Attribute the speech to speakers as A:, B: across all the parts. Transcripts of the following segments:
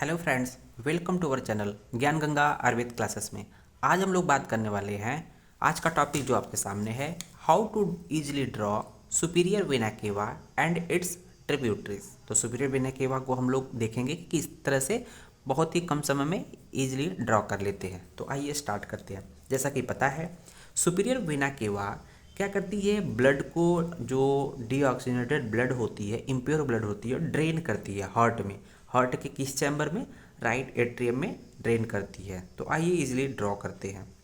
A: Hello friends, welcome to our channel Gyan Ganga Ayurveda classes में। आज हम लोग बात करने वाले हैं। आज का टॉपिक जो आपके सामने है, how to easily draw superior vena cava and its tributaries. तो सुपीरियर वेना केवा को हम लोग देखेंगे कि किस तरह से बहुत ही कम समय में इजीली ड्रॉ कर लेते हैं। तो आइए स्टार्ट करते हैं। जैसा कि पता है, सुपीरियर वेना केवा क्या करती है, ब्लड को, जो डीऑक्सीजनेटेड ब्लड होती है, इम्प्योर ब्लड होती है, ड्रेन करती है हार्ट में। हार्ट के किस चैम्बर में? राइट एट्रियम में ड्रेन करती है। तो आइए इजीली ड्रॉ करते हैं।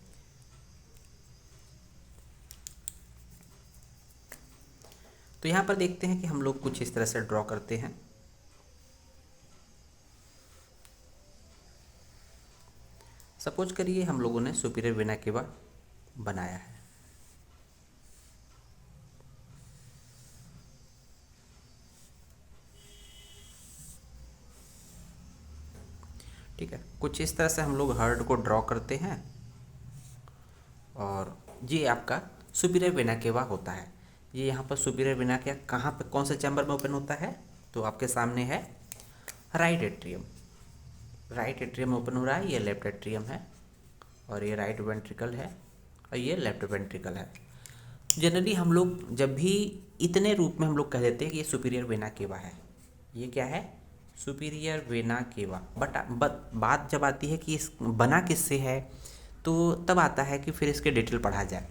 A: तो यहाँ पर देखते हैं कि हम लोग कुछ इस तरह से ड्रॉ करते हैं। सपोज करिए हम लोगों ने सुपीरियर वेना केवा बनाया है। ठीक है, कुछ इस तरह से हम लोग हार्ट को ड्रॉ करते हैं और ये आपका सुपीरियर वेना केवा होता है। ये यहाँ पर सुपीरियर वेना केवा कहाँ पे, कौन से चैम्बर में ओपन होता है? तो आपके सामने है right atrium. Right atrium open हो रहा है, ये लेफ्ट एट्रियम है और ये राइट वेंट्रिकल है और ये लेफ्ट वेंट्रिकल है। जनरली हम लोग जब भी इतने रूप में हम लोग कह देते हैं कि ये सुपीरियर वेना केवा है। ये क्या है? सुपीरियर वेना केवा। बट बात जब आती है कि इस बना किससे है, तो तब आता है कि फिर इसके डिटेल पढ़ा जाए।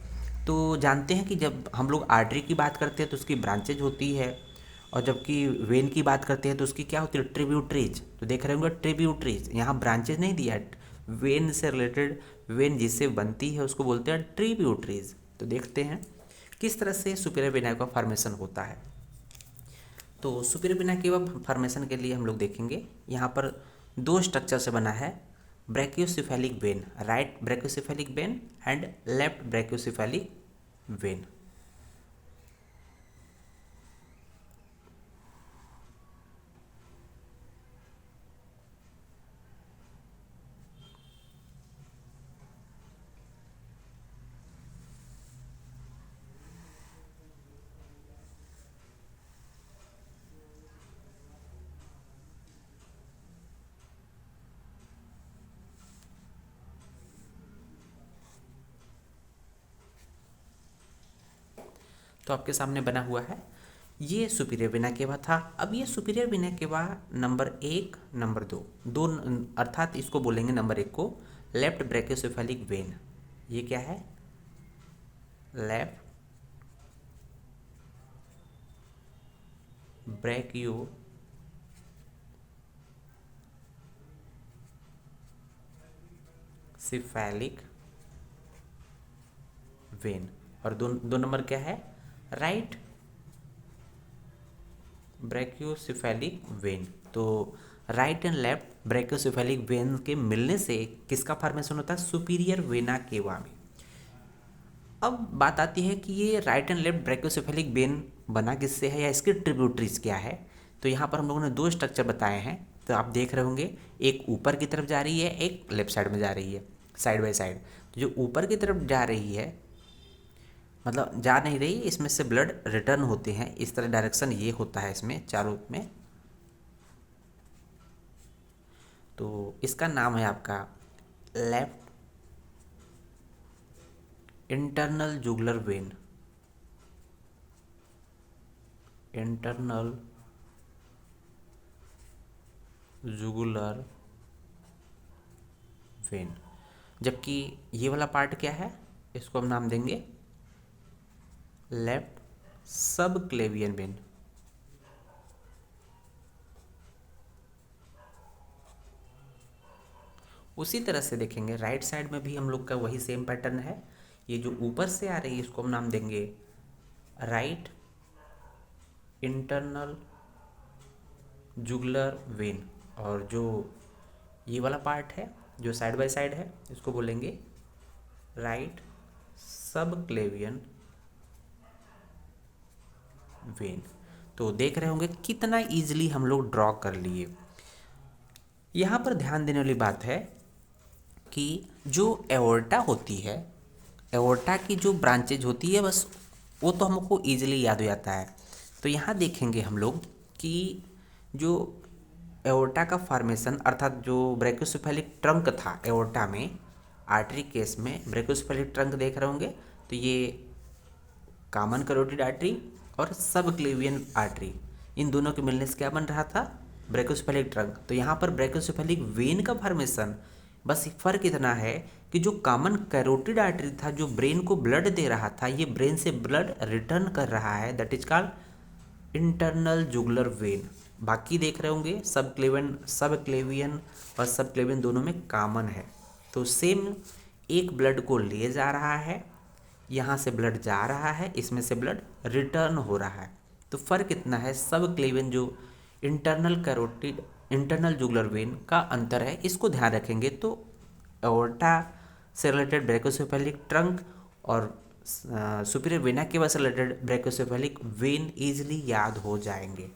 A: तो जानते हैं कि जब हम लोग आर्टरी की बात करते हैं तो उसकी ब्रांचेज होती है, और जबकि वेन की बात करते हैं तो उसकी क्या होती है? ट्रिब्यूटरीज। तो देख रहे होंगे ट्रिब्यूटरीज, यहाँ ब्रांचेज नहीं दिया है। वेन से रिलेटेड, वेन जिससे बनती है उसको बोलते हैं ट्रिब्यूटरीज। तो देखते हैं किस तरह से सुपीरियर वेना का फॉर्मेशन होता है। तो सुपीरियर वेना केवा फॉर्मेशन के लिए हम लोग देखेंगे, यहाँ पर दो स्ट्रक्चर से बना है। Brachiocephalic vein, right brachiocephalic vein and left brachiocephalic vein. तो आपके सामने बना हुआ है, ये सुपीरियर वेना केवा था। अब ये सुपीरियर वेना केवा नंबर 1, नंबर 2, दो, अर्थात इसको बोलेंगे नंबर 1 को लेफ्ट ब्रैकियोसेफेलिक वेन। ये क्या है? Left brachiocephalic vein. और दो नंबर क्या है? Right brachiocephalic vein. तो right and left brachiocephalic vein के मिलने से किसका फॉर्मेशन होता है? सुपीरियर वेना केवा में। अब बात आती है कि ये right and left brachiocephalic when बना किससे है या इसकी ट्रिब्यूटरीज क्या है। तो यहाँ पर हम लोगों ने दो स्ट्रक्चर बताए हैं। तो आप देख रहे होंगे, एक ऊपर की तरफ जा रही है, एक लेफ्ट साइड में जा रही है, साइड बाय साइड। तो जो ऊपर की तरफ जा रही है, मतलब जा नहीं रही, इसमें से ब्लड रिटर्न होते हैं, इस तरह डायरेक्शन ये होता है इसमें चारों में। तो इसका नाम है आपका left internal jugular vein. Internal jugular vein. जबकि ये वाला पार्ट क्या है? इसको हम नाम देंगे लेफ्ट सब क्लेवियन वेन। उसी तरह से देखेंगे राइट साइड में भी हम लोग का वही सेम पैटर्न है। ये जो ऊपर से आ रही है इसको हम नाम देंगे राइट इंटरनल जुगुलर वेन, और जो ये वाला पार्ट है जो साइड बाय साइड है इसको बोलेंगे राइट सब क्लेवियन वेन। तो देख रहे होंगे कितना इजीली हम लोग ड्रॉ कर लिए। यहाँ पर ध्यान देने वाली बात है कि जो एओर्टा होती है, एओर्टा की जो ब्रांचेज होती है, बस वो तो हमको ईजिली याद हो जाता है। तो यहाँ देखेंगे हम लोग कि जो एओर्टा का फॉर्मेशन अर्थात जो ब्रैकियोसेफेलिक ट्रंक था एओर्टा में, आर्टरी केस में ब्रैकियोसेफेलिक ट्रंक देख रहे होंगे, तो ये कॉमन कैरोटिड आर्टरी और सब क्लेवियन आर्टरी, इन दोनों के मिलने से क्या बन रहा था, ब्रैकियोसेफेलिक ट्रंक। तो यहाँ पर ब्रैकियोसेफेलिक वेन का फॉर्मेशन, बस फर्क इतना है कि जो कॉमन कैरोटिड आर्टरी था जो ब्रेन को ब्लड दे रहा था, ये ब्रेन से ब्लड रिटर्न कर रहा है, that is called internal jugular vein. बाकी देख रहे होंगे सब क्लेवियन और सब क्लेवियन दोनों में कॉमन है। तो सेम एक ब्लड को ले जा रहा है, यहाँ से ब्लड जा रहा है, इसमें से ब्लड रिटर्न हो रहा है। तो फर्क इतना है, सब क्लेवियन जो इंटरनल जुगुलर वेन का अंतर है, इसको ध्यान रखेंगे तो एओर्टा से रिलेटेड ब्रैकियोसेफेलिक ट्रंक और सुपीरियर वेना केवा से रिलेटेड ब्रैकियोसेफेलिक वेन इजीली याद हो जाएंगे।